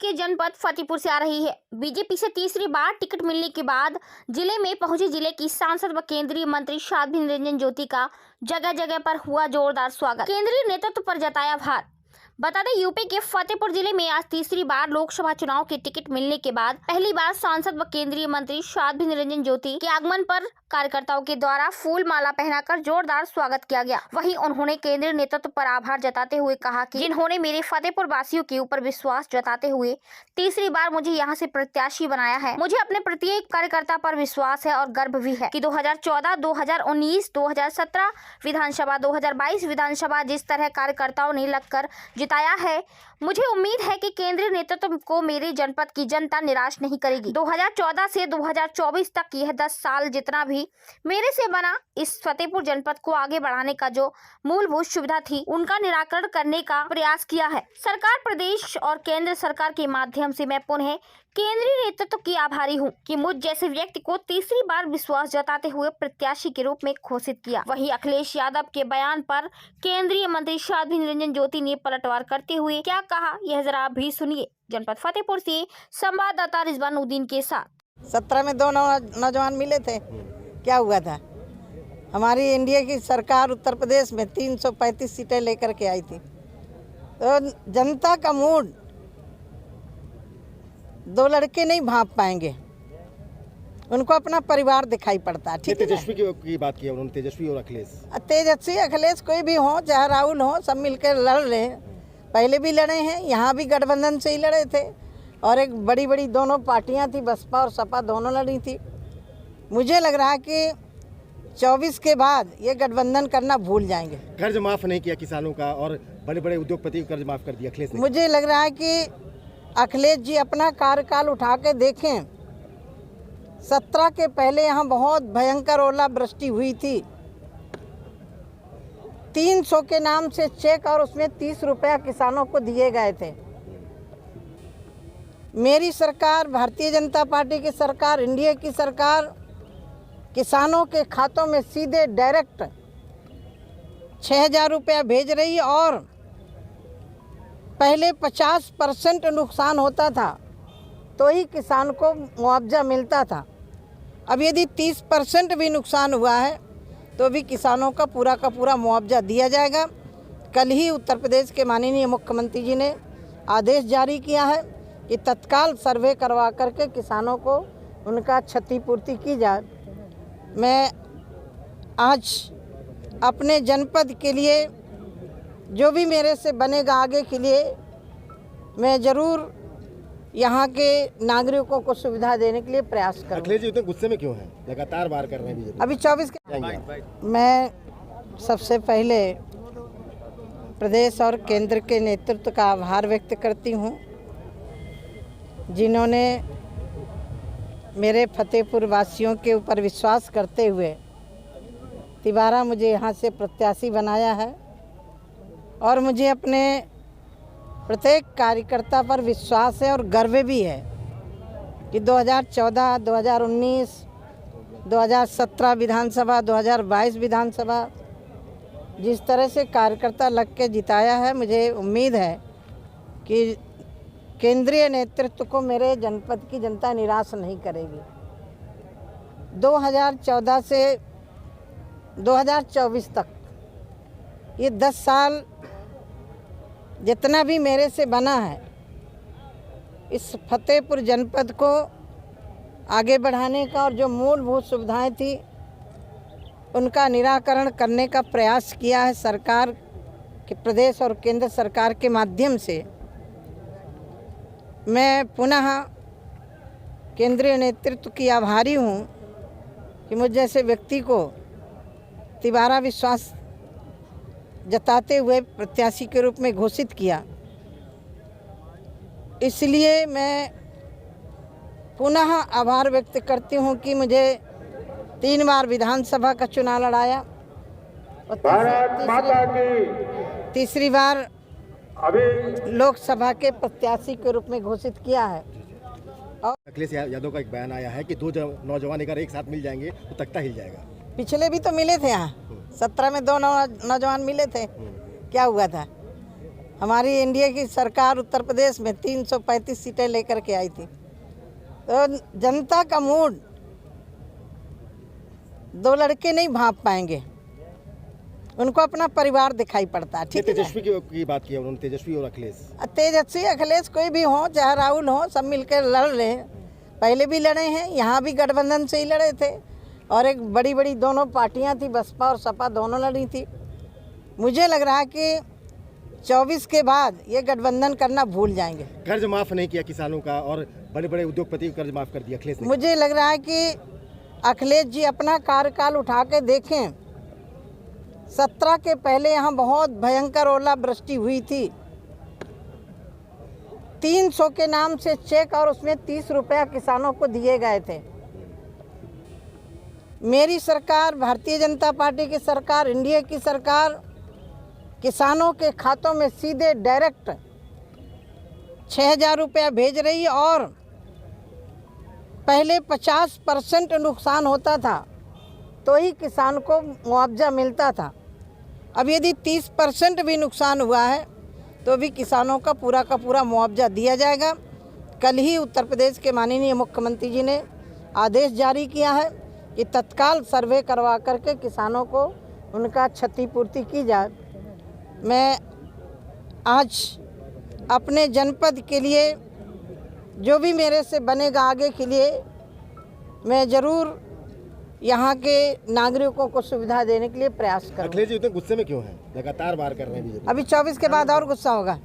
के जनपद फतेहपुर से आ रही है। बीजेपी से तीसरी बार टिकट मिलने के बाद जिले में पहुंचे जिले की सांसद व केंद्रीय मंत्री साध्वी निरंजन ज्योति का जगह जगह पर हुआ जोरदार स्वागत। केंद्रीय नेतृत्व पर जताया आभार। बता दें, यूपी के फतेहपुर जिले में आज तीसरी बार लोकसभा चुनाव के टिकट मिलने के बाद पहली बार सांसद व केंद्रीय मंत्री साध्वी निरंजन ज्योति के आगमन पर कार्यकर्ताओं के द्वारा फूल माला पहनाकर जोरदार स्वागत किया गया। वहीं उन्होंने केंद्रीय नेतृत्व पर आभार जताते हुए कहा कि जिन्होंने मेरे फतेहपुर वासियों के ऊपर विश्वास जताते हुए तीसरी बार मुझे यहां से प्रत्याशी बनाया है। मुझे अपने प्रत्येक कार्यकर्ता पर विश्वास है और गर्व भी है कि 2014, 2019, 2017 विधानसभा, 2022 विधानसभा जिस तरह कार्यकर्ताओं ने लगकर जिताया है, मुझे उम्मीद है कि केंद्रीय नेतृत्व को मेरे जनपद की जनता निराश नहीं करेगी। 2014 से 2024 तक यह 10 साल जितना भी मेरे से बना, इस फतेहपुर जनपद को आगे बढ़ाने का जो मूलभूत सुविधा थी उनका निराकरण करने का प्रयास किया है। सरकार, प्रदेश और केंद्र सरकार के माध्यम से मैं पुनः केंद्रीय नेतृत्व की आभारी हूं कि मुझ जैसे व्यक्ति को तीसरी बार विश्वास जताते हुए प्रत्याशी के रूप में घोषित किया। वहीं अखिलेश यादव के बयान पर केंद्रीय मंत्री साध्वी निरंजन ज्योति ने पलटवार करते हुए क्या कहा, यह जरा आप भी सुनिए। जनपद फतेहपुर से संवाददाता रिजवानुद्दीन के साथ। 17 में 2 नौजवान मिले थे, क्या हुआ था? हमारी एनडीए की सरकार उत्तर प्रदेश में 335 सीटें लेकर के आई थी। तो जनता का मूड 2 लड़के नहीं भांप पाएंगे, उनको अपना परिवार दिखाई पड़ता है। ठीक है, तेजस्वी की बात की उन्होंने, तेजस्वी और अखिलेश। तेजस्वी अखिलेश कोई भी हो, चाहे राहुल हो, सब मिलकर लड़ रहे हैं। पहले भी लड़े हैं, यहाँ भी गठबंधन से ही लड़े थे और एक बड़ी दोनों पार्टियां थी, बसपा और सपा दोनों लड़ी थी। मुझे लग रहा है कि 24 के बाद ये गठबंधन करना भूल जाएंगे। कर्ज माफ नहीं किया किसानों का और बड़े उद्योगपति कर्ज माफ कर दिया अखिलेश ने। मुझे लग रहा है कि अखिलेश जी अपना कार्यकाल उठा के देखें। 17 के पहले यहाँ बहुत भयंकर ओलावृष्टि हुई थी। 300 के नाम से चेक और उसमें 30 रुपया किसानों को दिए गए थे। मेरी सरकार, भारतीय जनता पार्टी की सरकार, एनडीए की सरकार किसानों के खातों में सीधे डायरेक्ट 6000 रुपया भेज रही है। और पहले 50% नुकसान होता था तो ही किसान को मुआवजा मिलता था। अब यदि 30% भी नुकसान हुआ है तो भी किसानों का पूरा मुआवजा दिया जाएगा। कल ही उत्तर प्रदेश के माननीय मुख्यमंत्री जी ने आदेश जारी किया है कि तत्काल सर्वे करवा करके किसानों को उनका क्षतिपूर्ति की जाए। मैं आज अपने जनपद के लिए जो भी मेरे से बनेगा आगे के लिए, मैं ज़रूर यहाँ के नागरिकों को सुविधा देने के लिए प्रयास करूँगा। अखिलेश जी इतने गुस्से में क्यों हैं? लगातार वार कर रहे हैं बीजेपी। अभी 24 के मैं सबसे पहले प्रदेश और केंद्र के नेतृत्व का आभार व्यक्त करती हूँ, जिन्होंने मेरे फतेहपुर वासियों के ऊपर विश्वास करते हुए तिबारा मुझे यहाँ से प्रत्याशी बनाया है। और मुझे अपने प्रत्येक कार्यकर्ता पर विश्वास है और गर्व भी है कि 2014, 2019, 2017 विधानसभा, 2022 विधानसभा जिस तरह से कार्यकर्ता लग के जिताया है, मुझे उम्मीद है कि केंद्रीय नेतृत्व को मेरे जनपद की जनता निराश नहीं करेगी। 2014 से 2024 तक ये 10 साल जितना भी मेरे से बना है, इस फतेहपुर जनपद को आगे बढ़ाने का और जो मूलभूत सुविधाएं थी उनका निराकरण करने का प्रयास किया है। सरकार के, प्रदेश और केंद्र सरकार के माध्यम से मैं पुनः केंद्रीय नेतृत्व की आभारी हूँ कि मुझ जैसे व्यक्ति को तिबारा विश्वास जताते हुए प्रत्याशी के रूप में घोषित किया। इसलिए मैं पुनः आभार व्यक्त करती हूँ कि मुझे 3 बार विधानसभा का चुनाव लड़ाया और तीसरी बार लोकसभा के प्रत्याशी के रूप में घोषित किया है। अखिलेश यादव का एक बयान आया है कि 2 नौजवान अगर एक साथ मिल जाएंगे तो तख्ता हिल जाएगा। पिछले भी तो मिले थे यहाँ, 17 में 2 नौजवान मिले थे, क्या हुआ था? हमारी एनडीए की सरकार उत्तर प्रदेश में 335 सीटें लेकर के आई थी। तो जनता का मूड दो लड़के नहीं भांप पाएंगे, उनको अपना परिवार दिखाई पड़ता है। ठीक है, तेजस्वी की बात की है उन्होंने, तेजस्वी और अखिलेश। तेजस्वी अखिलेश कोई भी हो, चाहे राहुल हो, सब मिलकर लड़ रहे हैं। पहले भी लड़े हैं, यहाँ भी गठबंधन से ही लड़े थे, और एक बड़ी बड़ी दोनों पार्टियां थी, बसपा और सपा दोनों लड़ी थी। मुझे लग रहा है कि 24 के बाद ये गठबंधन करना भूल जाएंगे। कर्ज माफ नहीं किया किसानों का, और बड़े बड़े उद्योगपति कर्ज माफ कर दिया अखिलेश ने। मुझे लग रहा है कि अखिलेश जी अपना कार्यकाल उठा के देखें। 17 के पहले यहाँ बहुत भयंकर ओलावृष्टि हुई थी। 300 के नाम से चेक और उसमें 30 रुपया किसानों को दिए गए थे। मेरी सरकार, भारतीय जनता पार्टी की सरकार, एनडीए की सरकार किसानों के खातों में सीधे डायरेक्ट 6,000 रुपया भेज रही है। और पहले 50% नुकसान होता था तो ही किसान को मुआवजा मिलता था। अब यदि 30% भी नुकसान हुआ है तो भी किसानों का पूरा मुआवजा दिया जाएगा। कल ही उत्तर प्रदेश के माननीय मुख्यमंत्री जी ने आदेश जारी किया है कि तत्काल सर्वे करवा करके किसानों को उनका क्षतिपूर्ति की जाए। मैं आज अपने जनपद के लिए जो भी मेरे से बनेगा आगे के लिए, मैं ज़रूर यहाँ के नागरिकों को सुविधा देने के लिए प्रयास करूँगा। अखिलेश जी इतने गुस्से में क्यों हैं? लगातार वार कर रहे हैं बीजेपी। अभी 24 के बाद और गुस्सा होगा।